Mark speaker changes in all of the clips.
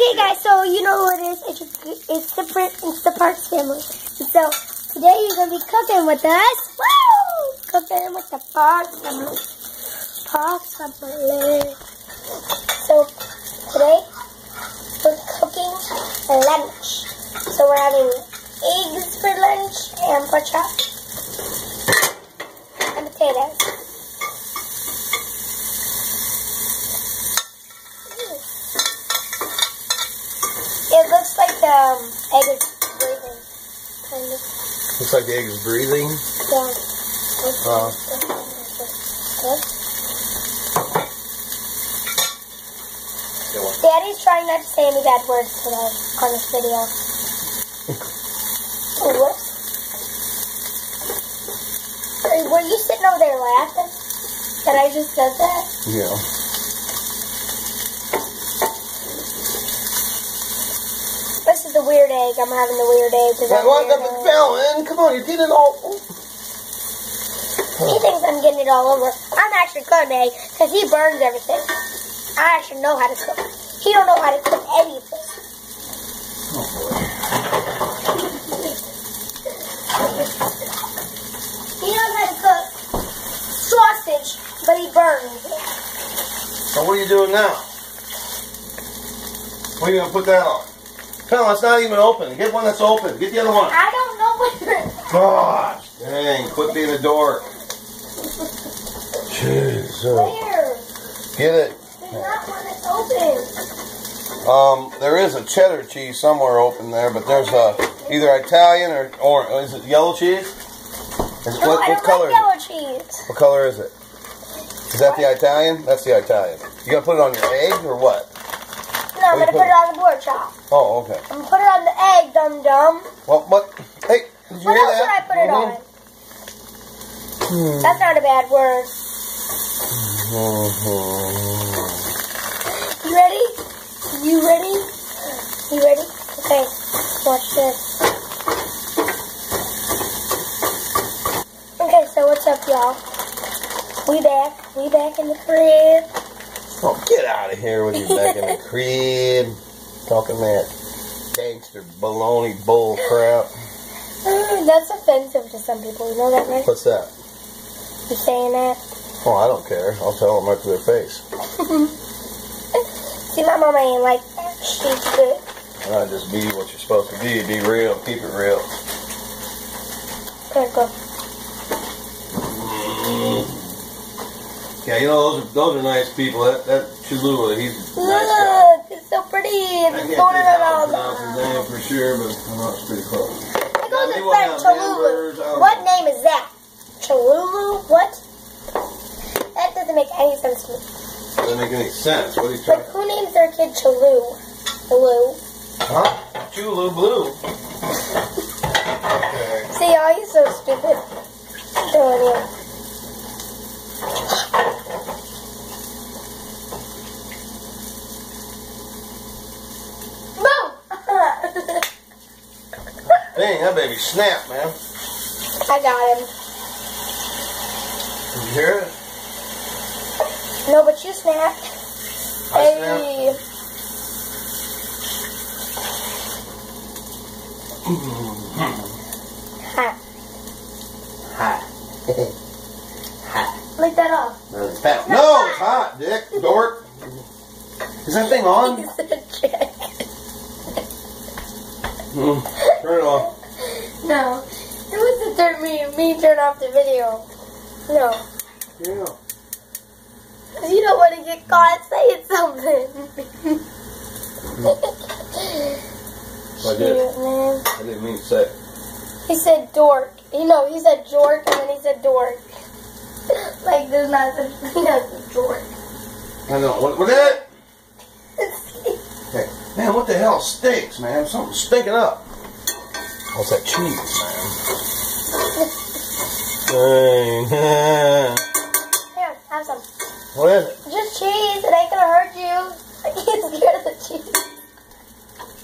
Speaker 1: Okay, guys, so you know what it is. It's the Parks family. And so today you're gonna be cooking with us. Woo! Cooking with the Parks family. Parks family. So today we're cooking lunch. So we're having eggs for lunch and pork chops and potatoes. It looks like the egg is breathing, kind of.
Speaker 2: Looks like the egg is breathing?
Speaker 1: Yeah. Daddy's trying not to say any bad words today on this video. Oh, what? Were you sitting over there laughing that I just said that?
Speaker 2: Yeah.
Speaker 1: This is the weird egg. I'm having the weird egg.
Speaker 2: Hey, what the hell, man? Come on, you're getting it all.
Speaker 1: He thinks I'm getting it all over. I'm actually cooking egg because he burns everything. I actually know how to cook. He don't know how to cook anything.
Speaker 2: Oh boy.
Speaker 1: He knows how to cook sausage, but he burns it.
Speaker 2: So what are you doing now? What are you going to put that on? Come on, it's not even open. Get one that's open. Get the other one.
Speaker 1: I don't know what it is.
Speaker 2: Gosh, dang, quit being a dork. Jeez.
Speaker 1: Where?
Speaker 2: Get it.
Speaker 1: There's not one that's open.
Speaker 2: There is a cheddar cheese somewhere open there, but there's either Italian or is it yellow cheese?
Speaker 1: No, I don't like yellow cheese.
Speaker 2: What color is it? Is that the Italian? That's the Italian. You gonna put it on your egg or what?
Speaker 1: No, I'm gonna put it on the pork chop.
Speaker 2: Oh, okay.
Speaker 1: I'm gonna put it on the egg, dum-dum.
Speaker 2: Well, what? Hey, did you
Speaker 1: What
Speaker 2: hear
Speaker 1: else
Speaker 2: that?
Speaker 1: should I put it on? That's not a bad word. You ready? You ready? You ready? Okay, watch this. Okay, so what's up, y'all? We back in the crib.
Speaker 2: Oh, get out of here with you back in the crib. Talking that gangster baloney bull crap.
Speaker 1: That's offensive to some people. You know that, right?
Speaker 2: What's that?
Speaker 1: You saying that?
Speaker 2: Oh, I don't care. I'll tell them right to their face.
Speaker 1: See, my mama ain't like that. She's good.
Speaker 2: Just be what you're supposed to be. Be real. Keep it real.
Speaker 1: Okay, go.
Speaker 2: Yeah, you know, those are nice people. That Cholula, he's a nice guy.
Speaker 1: Look, it's so pretty. It's
Speaker 2: I can't
Speaker 1: going
Speaker 2: think how to
Speaker 1: around.
Speaker 2: pronounce his name for sure, but I know it's pretty close.
Speaker 1: It goes like Cholula. What name is that? Cholula? What? That doesn't make any sense to me.
Speaker 2: Doesn't make any sense. What are you trying
Speaker 1: Like, who names their kid Cholula? Blue.
Speaker 2: Huh? Chulu Blue. Okay.
Speaker 1: See, y'all, he's so stupid. Doing it.
Speaker 2: Dang, that baby snapped, man.
Speaker 1: I got him.
Speaker 2: Did you hear it?
Speaker 1: No, but you snapped.
Speaker 2: I
Speaker 1: Hey. Hot.
Speaker 2: Hot. Hot.
Speaker 1: Lick that off.
Speaker 2: No, it's hot, Dick. Dork. Is that thing on?
Speaker 1: He's a jerk.
Speaker 2: Turn it off.
Speaker 1: No. It was to turn me turn off the video. No.
Speaker 2: Yeah.
Speaker 1: You don't want to get caught saying something.
Speaker 2: I did.
Speaker 1: Shoot, man.
Speaker 2: I didn't mean to say it.
Speaker 1: He said dork. You know, he said jork and then he said dork. Like there's not such thing as a dork.
Speaker 2: I know. What is it? Hey, man, what the hell stinks, man? Something's stinking up. What's that cheese, man?
Speaker 1: Here, have some.
Speaker 2: What is it?
Speaker 1: Just cheese. It ain't gonna hurt you. I get scared of the cheese.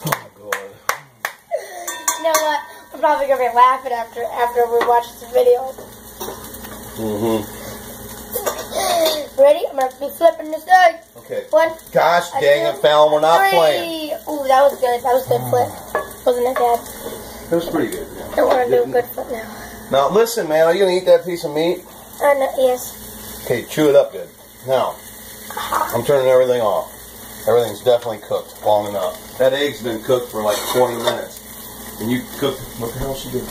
Speaker 2: Oh, God.
Speaker 1: You know what? We're probably gonna be laughing after we watch this video. Ready? I'm gonna be flipping this egg.
Speaker 2: Okay.
Speaker 1: One.
Speaker 2: Gosh dang it, Fallon, we're not playing.
Speaker 1: Ooh, that was good. That was good flip. Wasn't it, Dad?
Speaker 2: It was pretty good. Yeah.
Speaker 1: I want to do a good flip now.
Speaker 2: Now listen, man. Are you gonna eat that piece of meat?
Speaker 1: No, yes.
Speaker 2: Okay, chew it up good. Now, I'm turning everything off. Everything's definitely cooked long enough. That egg's been cooked for like 20 minutes. And you cooked. What the hell is she doing?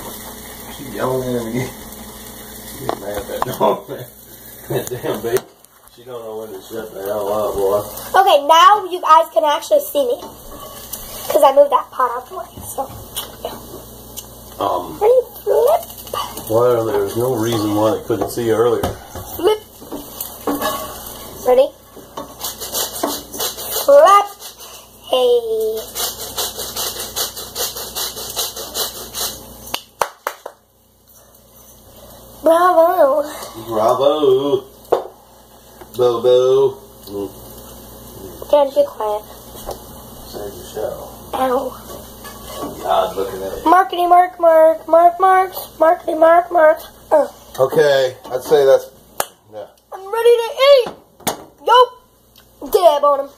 Speaker 2: She's yelling at him again. She's getting mad at that dog, man. That damn baby. She don't know when to shut the hell up, boy.
Speaker 1: Okay, now you guys can actually see me. Because I moved that pot out the way. So, yeah. Ready? Flip.
Speaker 2: Well, there's no reason why they couldn't see you earlier.
Speaker 1: Flip. Ready? Flip. Hey. Bravo.
Speaker 2: Bravo. Bobo.
Speaker 1: Dan, be quiet.
Speaker 2: Save the show.
Speaker 1: Ow.
Speaker 2: God, looking at it.
Speaker 1: Markety marks. Markety marks.
Speaker 2: Okay, I'd say that's, yeah.
Speaker 1: I'm ready to eat. Yo. Dab on him.